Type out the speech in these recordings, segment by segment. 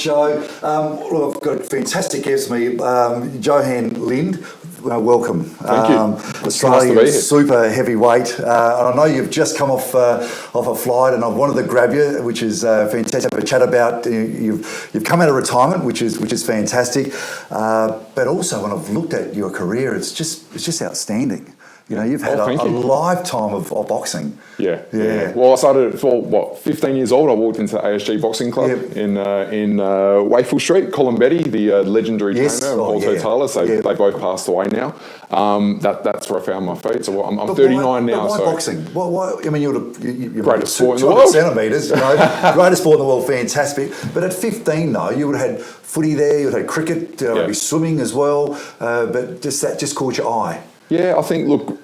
show. Well, I've got fantastic guests with me. Johan Linde, welcome. Thank you. Australian nice super heavyweight. And I know you've just come off a flight, and I've wanted to grab you, which is fantastic. Have a chat about you've come out of retirement, which is fantastic. But also, when I've looked at your career, it's just outstanding. You know, you've had a lifetime of boxing. Yeah. Well, I started at 15 years old. I walked into the ASG Boxing Club in Wakefield Street. Colin Betty, the legendary trainer, and Paul Totala, so they both passed away now. That's where I found my feet. So I'm 39 now. Why so boxing? Why? I mean, you're greatest sport in the world. Centimetres, greatest sport in the world, fantastic. But at 15, though, you would have had footy there, you would have had cricket, maybe swimming as well. But that just caught your eye. Yeah, I think, look,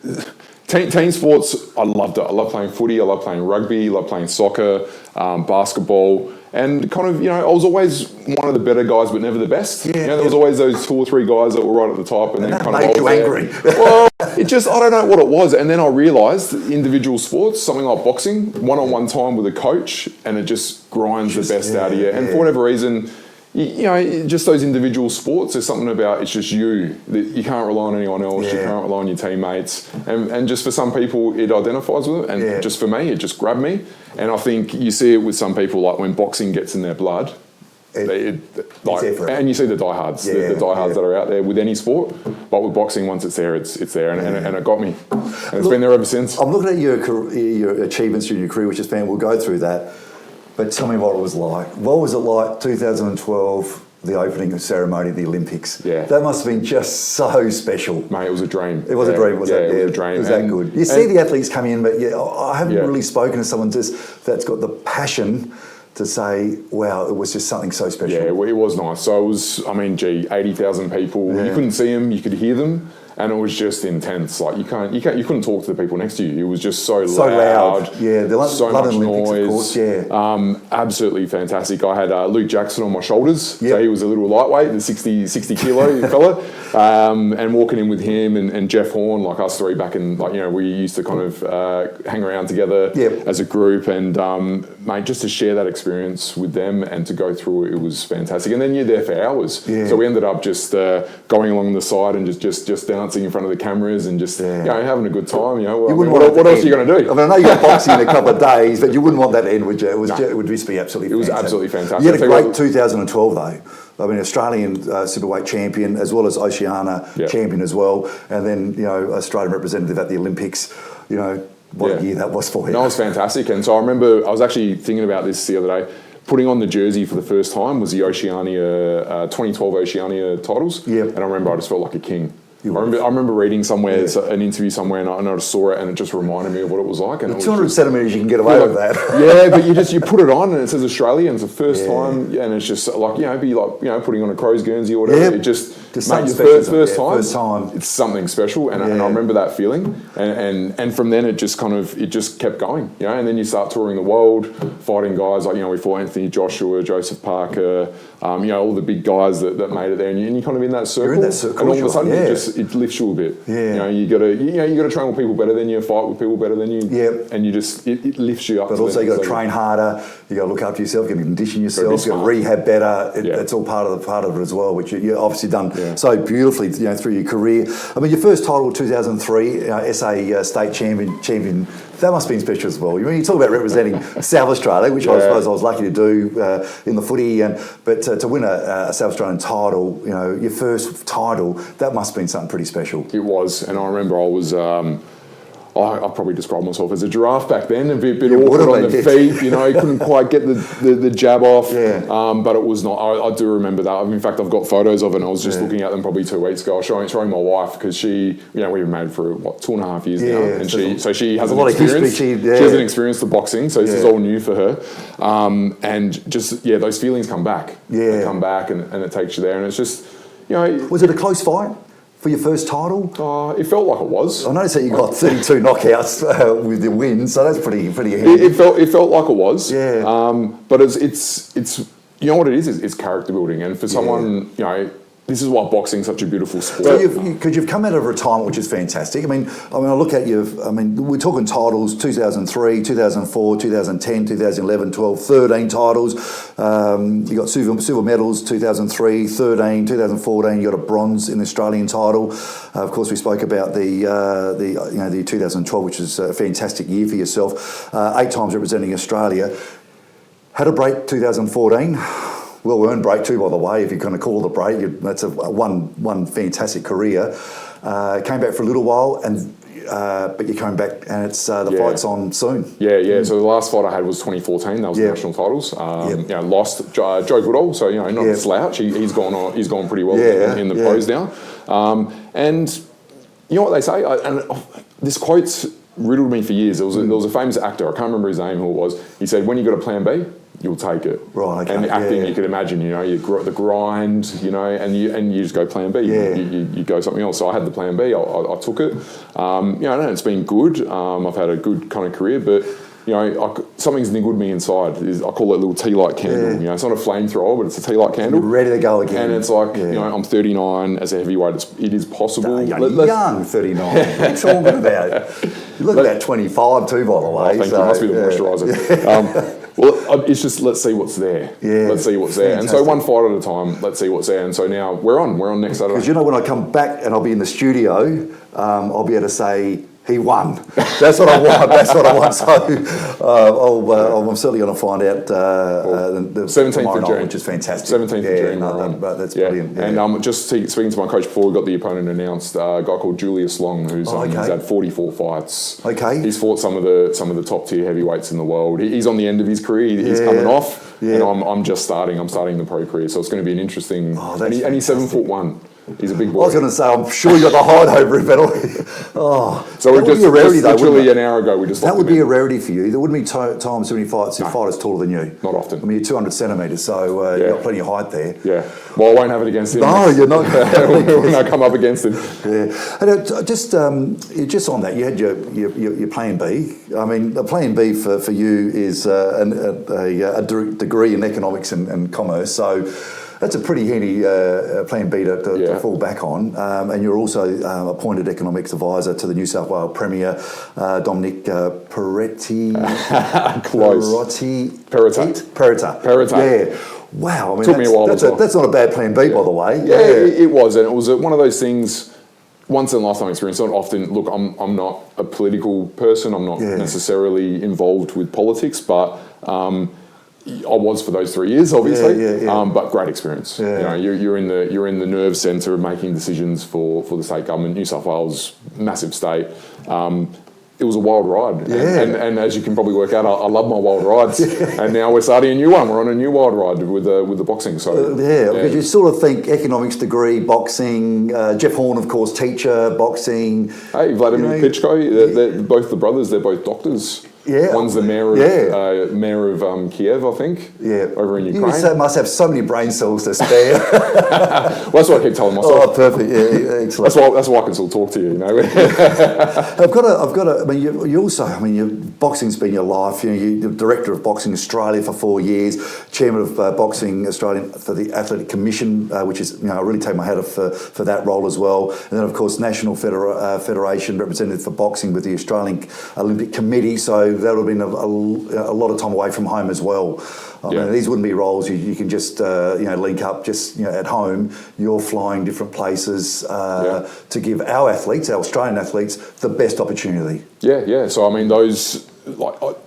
team sports, I loved it. I love playing footy, I love playing rugby, I love playing soccer, basketball, and kind of, I was always one of the better guys, but never the best. There was always those 2 or 3 guys that were right at the top, and then that kind of made you angry. Well, I don't know what it was, and then I realised individual sports, something like boxing, one-on-one time with a coach, and it just grinds the best out of you. And for whatever reason, just those individual sports, there's something about it's just you. You can't rely on anyone else. You can't rely on your teammates. And just for some people, it identifies with it. And just for me, it just grabbed me. And I think you see it with some people, like when boxing gets in their blood. And you see the diehards, the diehards that are out there with any sport. But with boxing, once it's there, it's there. And it got me. And it's been there ever since. I'm looking at your achievements through your career, which is fantastic. We'll go through that. But tell me what it was like. What was it like 2012, the opening ceremony of the Olympics? Yeah. That must have been just so special. Mate, it was a dream. It was a dream, was it? It was a dream. It was that good. You see the athletes come in, but I haven't really spoken to someone that's got the passion to say, wow, it was just something so special. Yeah, it was nice. So it was, 80,000 people. You couldn't see them, you could hear them. And it was just intense. Like you couldn't talk to the people next to you. It was just so loud. Yeah, so much Olympics, noise. Of course, absolutely fantastic. I had Luke Jackson on my shoulders. So he was a little lightweight, the 60 kilo fella. And walking in with him and Jeff Horn, like us three back in, we used to kind of hang around together as a group. And mate, just to share that experience with them and to go through it was fantastic. And then you're there for hours. So we ended up just going along the side and just dancing in front of the cameras and just having a good time. What else are you going to do? I know you got boxing in a couple of days, but you wouldn't want that to end, would you? It would just be absolutely. It was absolutely fantastic. You had a great 2012 though. I mean, Australian superweight champion as well as Oceania champion as well, and then Australian representative at the Olympics. What a year that was for you. No, it was fantastic. And so I remember I was actually thinking about this the other day. Putting on the jersey for the first time was the Oceania 2012 Oceania titles. And I remember I just felt like a king. I remember reading somewhere, an interview somewhere, and I just saw it, and it just reminded me of what it was like. And 200 centimetres, you can get away with that. But you put it on, and it says Australia, and it's the first time, and it's just like be like putting on a crow's Guernsey or whatever. It just mate, your first time, it's something special, and I remember that feeling, and from then it just kept going, and then you start touring the world, fighting guys like we fought Anthony Joshua, Joseph Parker, all the big guys that made it there, and you're kind of in that circle. You're in that circle, and all of a sudden it lifts you a bit. You got to train with people better than you, fight with people better than you. And you just it lifts you up. But also you got to train harder. You got to look after yourself. You got to condition yourself. You got to rehab better. It's all part of it as well, which you've obviously done so beautifully through your career. I mean, your first title, 2003, SA state champion. That must have been special as well. You talk about representing South Australia, which I suppose I was lucky to do in the footy, but to win a South Australian title, your first title, that must have been something pretty special. It was, and I remember I was. I probably described myself as a giraffe back then, a bit awkward on the feet. Couldn't quite get the jab off. But it was not. I do remember that. In fact, I've got photos of it. And I was just looking at them probably 2 weeks ago. I was showing my wife because she, we've been married for 2.5 years now, and she hasn't experienced. She hasn't experienced the boxing, so this is all new for her. And just those feelings come back. They come back, and it takes you there, and it's just Was it a close fight for your first title? It felt like it was. I noticed that you got 32 knockouts with the win, so that's pretty handy. It felt like it was. But it's what it is. It's character building, and for someone this is why boxing's such a beautiful sport. So you've come out of retirement, which is fantastic. I mean, I look at you. I mean, we're talking titles: 2003, 2004, 2010, 2011, 12, 13 titles. You got silver medals: 2003, 13, 2014. You got a bronze in the Australian title. Of course, we spoke about the 2012, which is a fantastic year for yourself. 8 times representing Australia. Had a break 2014. Well-earned break too, by the way, if you're going to call it a break. That's one fantastic career. Came back for a little while, but you're coming back, and it's the fight's on soon. Yeah. So the last fight I had was 2014. That was the national titles. Lost Joe Goodall, so not a slouch. He's gone pretty well in the pros now. And you know what they say, this quote's riddled me for years. There was a famous actor, I can't remember his name, who it was. He said, "When you got a plan B, you'll take it." Right, okay. And acting, you could imagine, the grind, and you just go plan B. Yeah. You go something else. So I had the plan B. I took it. It's been good. I've had a good kind of career, but something's niggled me inside. I call it a little tea light candle. Yeah. It's not a flamethrower, but it's a tea light candle. You're ready to go again. And it's like, I'm 39 as a heavyweight. It is possible. You're young, 39. What are you talking about? You look about 25 too, by the way. Thank you. Must be the moisturiser. Well, it's just, let's see what's there. Yeah, let's see what's there. And so one fight at a time, let's see what's there. And so now we're on next Saturday. Because when I come back and I'll be in the studio, I'll be able to say, he won. That's what I want. So I'm certainly going to find out the 17th of June, which is fantastic. 17th of June. That's brilliant. Yeah. And just speaking to my coach before we got the opponent announced, a guy called Julius Long, who's he's had 44 fights. Okay. He's fought some of the top tier heavyweights in the world. He's on the end of his career. He's coming off, and I'm just starting. I'm starting the pro career, so it's going to be an interesting. And he's 7'1". He's a big boy. I was going to say, I'm sure you got the height over him, but so we just literally an hour ago we just. That would be a rarity for you. There wouldn't be times when you fight fighters taller than you. Not often. I mean, you're 200 centimetres, so you've got plenty of height there. Yeah. Well, I won't have it against him. No, you're not. When I come up against him. Yeah. And just on that, you had your plan B. I mean, the plan B for you is a degree in economics and commerce. So. That's a pretty handy plan B to fall back on. And you're also appointed economics advisor to the New South Wales Premier, Dominic Peretti. Close. Peretta. Yeah. Wow. I mean, took me a while. That's not a bad plan B, by the way. Yeah, it was. And it was one of those things, once in a lifetime experience. Not often, look, I'm not a political person. I'm not necessarily involved with politics, but... I was for those 3 years, obviously, but great experience. Yeah. You're in the nerve centre of making decisions for the state government. New South Wales, massive state. It was a wild ride, and as you can probably work out, I love my wild rides. And now we're starting a new one. We're on a new wild ride with the boxing. So because you sort of think economics degree, boxing. Jeff Horn, of course, teacher, boxing. Hey, Vladimir Klitschko, both the brothers. They're both doctors. Yeah. One's the mayor of Kiev, I think. Yeah. Over in Ukraine. You must have so many brain cells to spare. Well, that's what I keep telling myself. Oh, perfect. Yeah, excellent. That's why I can still talk to you. I've got to. I mean, you also. I mean, boxing's been your life. You're director of Boxing Australia for 4 years, chairman of Boxing Australia for the Athletic Commission, which is I really take my hat off for that role as well. And then of course National Federation representative for boxing with the Australian Olympic Committee. So that would have been a lot of time away from home as well. I mean, these wouldn't be roles you can just link up just at home. You're flying different places to give our athletes, our Australian athletes, the best opportunity. Yeah. So I mean, those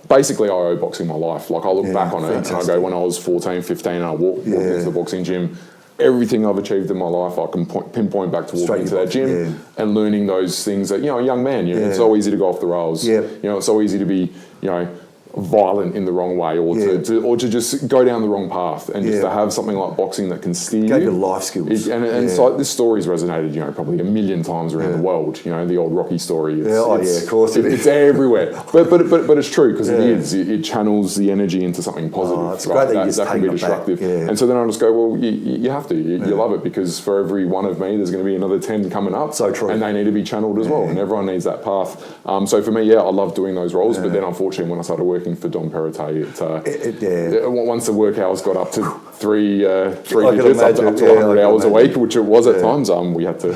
basically I owe boxing my life. Like I look back on it and I go, when I was 14, 15, and I walked into the boxing gym. Everything I've achieved in my life, I can pinpoint back to walking into that gym and learning those things that, a young man, it's so easy to go off the rails. Yeah. It's so easy to be, violent in the wrong way or to just go down the wrong path and just to have something like boxing that can steer you. Your life skills. So this story's resonated, probably a million times around the world, the old Rocky story. Of course it is. It's everywhere. But it's true because it is. It channels the energy into something positive. It's great that can be destructive. And so then I just go, well, you have to. You love it because for every one of me, there's going to be another 10 coming up. So true. And they need to be channeled as well. And everyone needs that path. So for me, I love doing those roles. But then unfortunately, when I started working for Dom Perrottet, once the work hours got up to three could digits, up to imagine, 100 hours a week, which it was at times. We had to.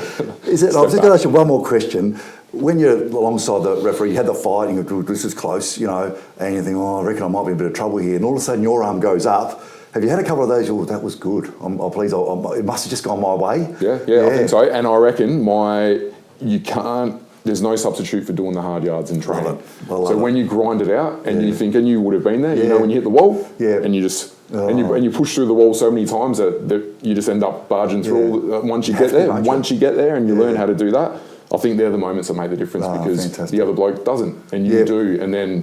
Is it? I was just going to ask you one more question. When you're alongside the referee, you had the fight, and you go, this is close, you know, and you think, oh, I reckon I might be in a bit of trouble here, and all of a sudden your arm goes up. Have you had a couple of those? Oh, that was good. I'm pleased. It must have just gone my way. Yeah, I think so. And I reckon you can't. There's no substitute for doing the hard yards in training. So when you grind it out, and you think, and you would have been there, you know, when you hit the wall, and you just. And you push through the wall so many times that you just end up barging through once you get there. Once you get there and you learn how to do that, I think they're the moments that make the difference because the other bloke doesn't and you do, and then,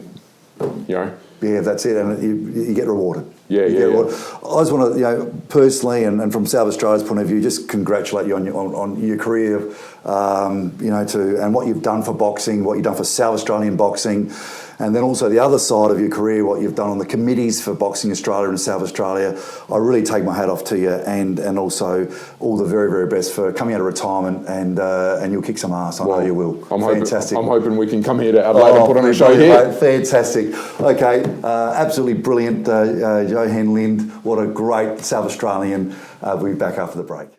you know. Yeah, that's it, and you get rewarded. Yeah. I just want to, you know, personally and from South Australia's point of view, just congratulate you on your career, you know, and what you've done for boxing, what you've done for South Australian boxing, and then also the other side of your career, what you've done on the committees for Boxing Australia and South Australia. I really take my hat off to you, and also all the very, very best for coming out of retirement, and you'll kick some ass. I know you will. Fantastic. I'm hoping we can come here to Adelaide and put on a show here. Fantastic. Okay, absolutely brilliant, Johan Linde. What a great South Australian. We'll be back after the break.